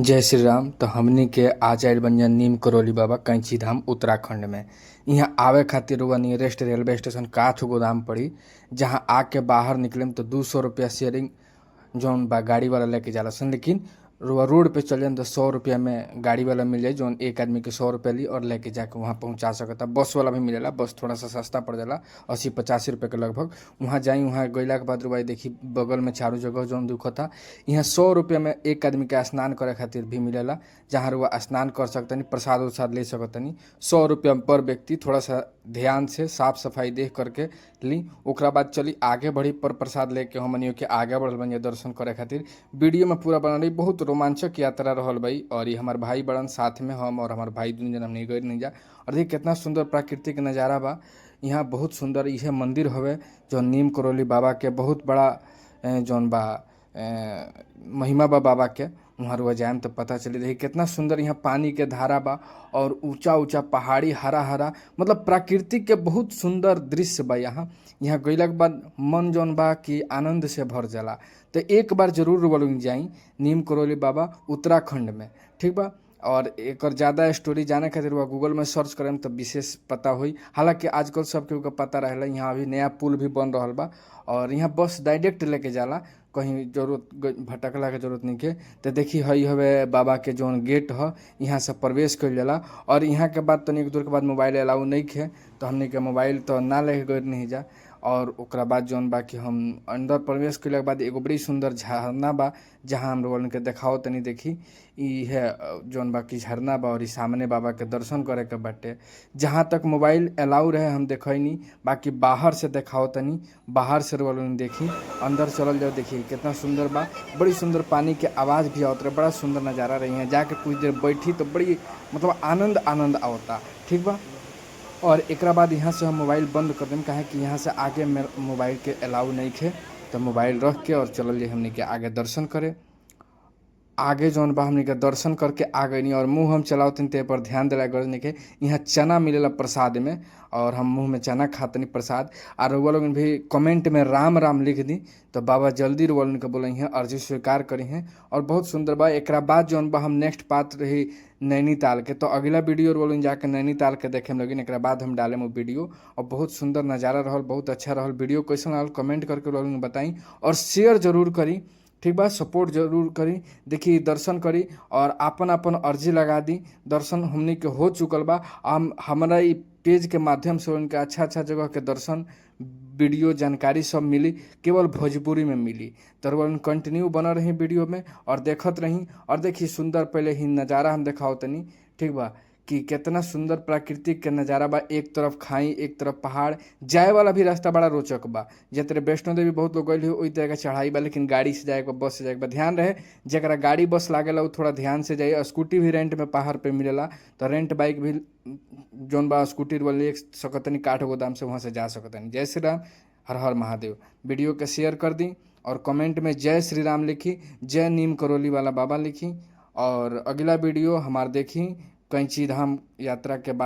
जय श्री राम। तो हमनी के आज आइल बनिया नीम करौली बाबा कैंची धाम उत्तराखंड में। यहाँ आवे खातिर रुआ नियरेस्ट रेलवे स्टेशन काठ गोदाम पड़ी। जहाँ आके बाहर निकले तो 200 रुपया शेयरिंग जौन बा गाड़ी वाला लेके जाला सन। लेकिन रुआ रोड पे चल जाए तो 100 रुपया में गाड़ी वाला मिल जाए, जौन एक आदमी के 100 रुपया ली और लेके जाके वहाँ पहुँचा सकता। बस वाला भी मिलेला, बस थोड़ा सा सस्ता पड़ जाला, 80-85 रुपये के लगभग। वहाँ जाई, वहाँ गइला के बाद रुआ देखी बगल में चारों जगह जौन दिखता। यहाँ 100 रुपया में एक आदमी के स्नान करे खातिर भी मिलेला, जहाँ रुआ स्नान कर सकतनी, प्रसाद उसाद ले सकतनी। 100 रुपया पर व्यक्ति। थोड़ा सा ध्यान से साफ सफाई देख करके ली, ओकरा बाद चली आगे बढ़ी। पर प्रसाद लेके हमनियों के आगे बढ़ल बनिया दर्शन करे खातिर। वीडियो में पूरा बनल रही, बहुत रोमांचक यात्रा रहल भाई। और ये हमार भाई बड़न साथ में, हम और हमार भाई दुनू जन हमनी गए नहीं जा। और देखिए कितना सुंदर प्राकृतिक नज़ारा बा यहाँ, बहुत सुंदर। यह मंदिर हवे जो नीम करौली बाबा के, बहुत बड़ा जौन बा महिमा बा बाबा के। वहाँ रुआ जाएम तो पता चली। देखिए कितना सुंदर यहाँ पानी के धारा बा और ऊंचा ऊंचा पहाड़ी, हरा हरा, मतलब प्राकृतिक के बहुत सुंदर दृश्य बा यहाँ। यहाँ गइला के बाद मन जौन बा कि आनंद से भर जाला। तो एक बार जरूर रुआ लोग जाई नीम करौली बाबा उत्तराखंड में, ठीक बा। और एक ज़्यादा स्टोरी जाने खातिर वह गूगल में सर्च करें तो विशेष पता हुई। हालांकि आजकल सब केहू के पता रहेला। यहाँ अभी नया पुल भी बन रहा बा और यहाँ बस डायरेक्ट लेके जाला, कहीं जरूरत भटकला के जरूरत नहीं के। तो देखी हई हवे बाबा के जौन गेट ह, यहाँ से प्रवेश कर जाला। और यहाँ के बाद तनिक दूर के बाद मोबाइल अलाउ नहीं खे, तो हमने के मोबाइल तो ना लेके गए नहीं जा। और ओकरा बाद जौन बा कि हम अंदर प्रवेश कैला के बाद एगो बड़ी सुंदर झरना बा, जहाँ हम लोगन के देखाओ तनी। देखी ई है जौन बा कि झरना बा और ई सामने बाबा के दर्शन करे के बाटे। जहाँ तक मोबाइल अलाउ रहे हम देखनी, बाकी बाहर से देखाओ तनी। बाहर से लोगन देखी, अंदर चलल जाओ। देखिए कितना सुंदर बा, बड़ी सुंदर पानी के आवाज़ भी आवत रहे, बड़ा सुंदर नज़ारा रही है। जाके कुछ देर बैठी तो बड़ी मतलब आनंद आवता, ठीक बा। और एक बाद यहाँ से हम मोबाइल बंद कर दें, काहे कि यहाँ से आगे मोबाइल के अलाउ नहीं खे। तो मोबाइल रख के और चलल जाए हमने के आगे दर्शन करे। आगे जौन बा हमने के दर्शन करके आ गई और मुँह हम चलावतनी ते पर ध्यान दिला गरज नहीं के। यहाँ चना मिलेला प्रसाद में और हम मुँह में चना खातनी प्रसाद। और वो लोग भी कमेंट में राम राम लिख दी तो बाबा जल्दी वो लोग के बोले हैं, अर्जी स्वीकार करी हैं। और बहुत सुंदर बा। एक बाद जौन बा हम नेक्स्ट बात रही नैनीताल के, तो अगला वीडियो वो लोग जाके नैनीताल के देखे लगिन। एक बाद हम डालें वो वीडियो। और बहुत सुंदर नज़ारा रहल, बहुत अच्छा रहल। वीडियो कैसन रहल कमेंट करके लोग बताई और शेयर जरूर करी, ठीक बा। सपोर्ट जरूर करी, देखी दर्शन करी और आपन आपन अर्जी लगा दी। दर्शन हमनी के हो चुकल बा। हमारा ई पेज के माध्यम से उनके अच्छा अच्छा जगह के दर्शन वीडियो जानकारी सब मिली, केवल भोजपुरी में मिली। तो कंटिन्यू बना रही वीडियो में और देखत रही। और देखी सुंदर पहले ही नज़ारा हम देखाओ तनी, ठीक बा, कि कितना सुंदर प्राकृतिक के नज़ारा बा। एक तरफ खाई, एक तरफ पहाड़, जाए वाला भी रास्ता बड़ा रोचक बा। जे तरह वैष्णो देवी बहुत लोग गए वही तरह का चढ़ाई बा, लेकिन गाड़ी से जाए बस से जाए ध्यान रहे। जरा गाड़ी बस लागेला वो थोड़ा ध्यान से जाइए। स्कूटी भी रेंट में पहाड़ पे मिलेला, तो रेंट बाइक भी जौन बा स्कूटी ले सकतनी काठ गोदाम से, वहाँ से जा सकतनी। जय श्री राम, हर हर महादेव। वीडियो के शेयर कर दी और कमेंट में जय श्री राम लिखी, जय नीम करौली वाला बाबा लिखी। और अगला वीडियो हमार देखी कैंची धाम यात्रा के बाद।